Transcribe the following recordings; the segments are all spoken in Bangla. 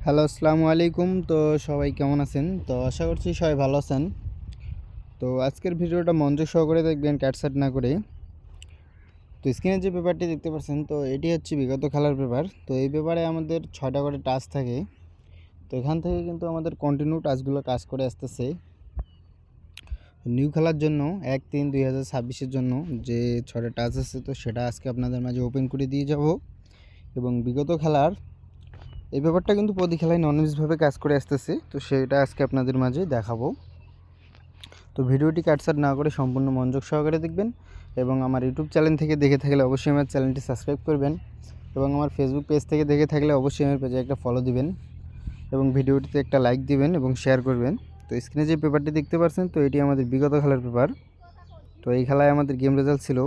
হ্যালো, আসসালামু আলাইকুম। তো সবাই কেমন আছেন? তো আশা করছি সবাই ভালো আছেন। তো আজকের ভিডিওটা মনোযোগ সহকারে দেখবেন, কাটছাঁট না করে। তো স্ক্রিনে যে পেপারটি দেখতে পাচ্ছেন, তো এটি হচ্ছে বিগত খেলার পেপার। তো এই পেপারে আমাদের 6টা করে টাস্ক থাকে। তো এখান থেকে কিন্তু আমাদের কন্টিনিউ টাস্কগুলো কাজ করে আসতেছে। নিউ খেলার জন্য 1-3-2026-এর জন্য যে 6টা টাস্ক আছে, তো সেটা আজকে আপনাদের মাঝে ওপেন করে দিয়ে যাব। এবং বিগত খেলার এই পেপারটা কিন্তু প্রতি খেলায় ননভেজভাবে কাজ করে আসতেছে, তো সেটা আজকে আপনাদের মাঝে দেখাবো। তো ভিডিওটি কাটছাট না করে সম্পূর্ণ মনোযোগ সহকারে দেখবেন এবং আমার ইউটিউব চ্যানেল থেকে দেখে থাকলে অবশ্যই আমার চ্যানেলটি সাবস্ক্রাইব করবেন এবং আমার ফেসবুক পেজ থেকে দেখে থাকলে অবশ্যই আমার পেজে একটা ফলো দিবেন এবং ভিডিওটিতে একটা লাইক দিবেন এবং শেয়ার করবেন। তো স্ক্রিনে যে পেপারটি দেখতে পাচ্ছেন, তো এটি আমাদের বিগত খেলার পেপার। তো এই খেলায় আমাদের গেম রেজাল্ট ছিল,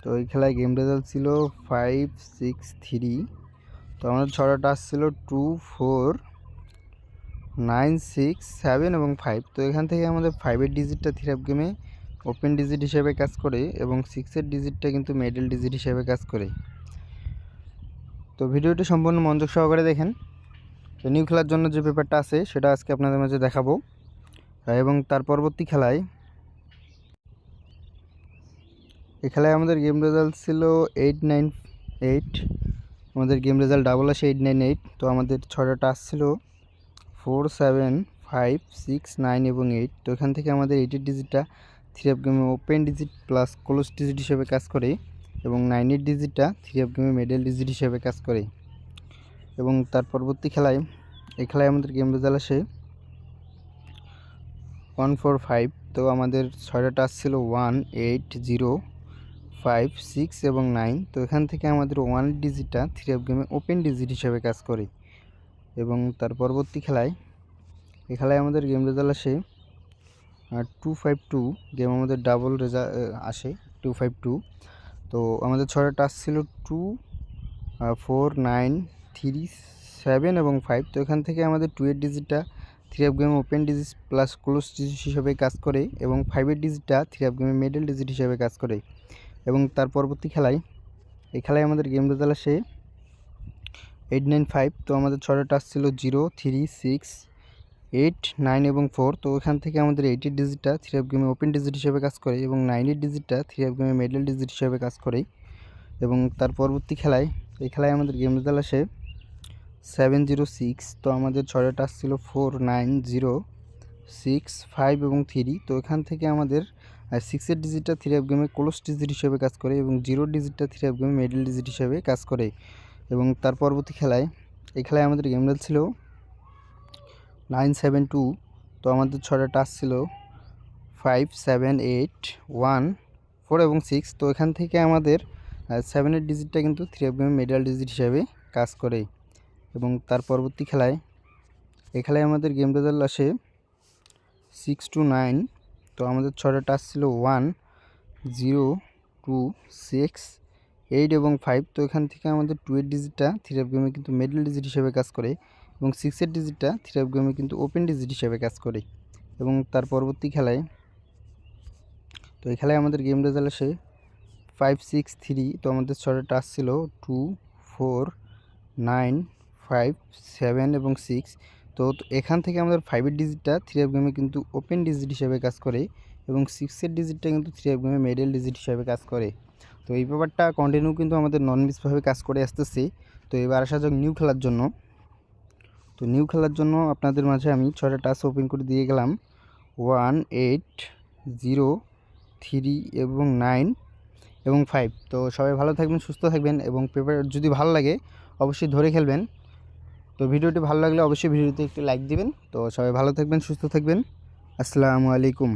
তো এই খেলায় গেম রেজাল্ট ছিল 5-6-3। তো আমাদের 6টা টাস্ক ছিল 2, 4, 9, 6, 7 এবং 5। তো এখান থেকে আমাদের 5-এর ডিজিটটা থ্রি আপ গেমে ওপেন ডিজিট হিসেবে কাজ করে এবং 6-এর ডিজিটটা কিন্তু মিডল ডিজিট হিসেবে কাজ করে। তো ভিডিওটি সম্পূর্ণ মনোযোগ সহকারে দেখেন। তো নিউ খেলার জন্য যে পেপারটা আছে সেটা আজকে আপনাদের মাঝে দেখাবো এবং তার পরবর্তী খেলায় এই খেলায় আমাদের গেম রেজাল্ট ছিল 8-9-8। আমাদের গেম রেজাল্ট ডাবল আসে 8-9-8। তো আমাদের 6টা টাস্ক ছিল 4, 7, 5, 6, 9 এবং 8। তো এখান থেকে আমাদের 8-এর ডিজিটটা থ্রি আপ গেমে open digit plus close digit হিসেবে কাজ করে এবং 9-এর ডিজিটটা থ্রি আপ গেমে মিডল ডিজিট হিসেবে কাজ করে। এবং তার পরবর্তী খেলায় এই খেলায় আমাদের গেম রেজাল্ট আসে 1-4-5। তো আমাদের 6টা টাস্ক ছিল 1, 8, 0, 5, 6 এবং 9। তো এখান থেকে আমাদের 1-এর ডিজিটটা থ্রি আপ গেমে ওপেন ডিজিট হিসেবে কাজ করে। এবং তার পরবর্তী খেলায় এই খেলায় আমাদের গেম রেজাল্ট আসে 2-5-2। গেম আমাদের ডাবল রেজাল্ট আসে 2-5-2। তো আমাদের 6টা টাস্ক ছিল 2, 4, 9, 3, 7 এবং 5। তো এখান থেকে আমাদের 2-এর ডিজিটটা থ্রি আপ গেমে open digit plus close digit হিসেবে কাজ করে এবং 5-এর ডিজিটটা থ্রি আপ গেমে মিডল ডিজিট হিসেবে কাজ করে। এবং তার পরবর্তী খেলায় এই খেলায় আমাদের গেম রেজাল্ট আসে 8-9-5। তো আমাদের 6টা টাস্ক ছিল 0, 3, 6, 8, 9 এবং 4। তো এখান থেকে আমাদের 8-এর ডিজিটটা থ্রি আপ গেমে ওপেন ডিজিট হিসেবে কাজ করে এবং 9-এর ডিজিটটা থ্রি আপ গেমে মিডল ডিজিট হিসেবে কাজ করে। এবং তার পরবর্তী খেলায় এই খেলায় আমাদের গেম রেজাল্ট আসে 7-0-6। তো আমাদের 6টা টাস্ক ছিল 4, 9, 0, 6, 5 এবং 3। তো এখান থেকে আমাদের 6-এর ডিজিটটা থ্রি আপ গেমে ক্লোজ ডিজিট হিসেবে কাজ করে এবং 0-এর ডিজিটটা থ্রি আপ গেমে মিডল ডিজিট হিসেবে কাজ করে। এবং তার পরবর্তী খেলায় এই খেলায় আমাদের গেম রেজাল্ট ছিল 9-7-2। তো আমাদের 6টা টাস্ক ছিল 5, 7, 8, 1, 4 এবং 6। তো এখান থেকে আমাদের 7-এর ডিজিটটা কিন্তু থ্রি আপ গেমে মিডল ডিজিট হিসেবে কাজ করে। এবং তার পরবর্তী খেলায় এই খেলায় আমাদের গেম রেজাল্ট আসে 6-9। তো আমাদের 6টা টাস্ক ছিল 1, 0, 2, 6, 8 এবং 5। তো এখান থেকে আমাদের 2-এর ডিজিটটা থ্রি আপ গেমে কিন্তু মিডল ডিজিট হিসেবে কাজ করে এবং 6-এর ডিজিটটা থ্রি আপ গেমে কিন্তু ওপেন ডিজিট হিসেবে কাজ করে। এবং তার পরবর্তী খেলায় তো এই খেলায় আমাদের গেম রেজাল্ট আসে 5-6-3। তো আমাদের 6টা টাস্ক ছিল 2, 4, 9, 5, 7 এবং 6। তো এখান থেকে আমাদের 5-এর ডিজিটটা থ্রি আপ গেমে কিন্তু ওপেন ডিজিট হিসেবে কাজ করে এবং 6-এর ডিজিটটা কিন্তু থ্রি আপ গেমে মিডল ডিজিট হিসেবে কাজ করে। তো এই ব্যাপারটা কন্টিনিউ কিন্তু আমাদের নন মিসভাবে কাজ করে আসতেছে। তো এবার আসা যাক নিউ খেলার জন্য। তো নিউ খেলার জন্য আপনাদের মাঝে আমি 6টা টাস্ক ওপেন করে দিয়ে গেলাম 1, 8, 0, 3 এবং 9 এবং 5। তো সবাই ভালো থাকবেন, সুস্থ থাকবেন এবং পেপার যদি ভালো লাগে অবশ্যই ধরে খেলবেন। তো ভিডিওটি ভালো লাগলে অবশ্যই ভিডিওতে একটি লাইক দিবেন। তো সবাই ভালো থাকবেন, সুস্থ থাকবেন। আসসালামু আলাইকুম।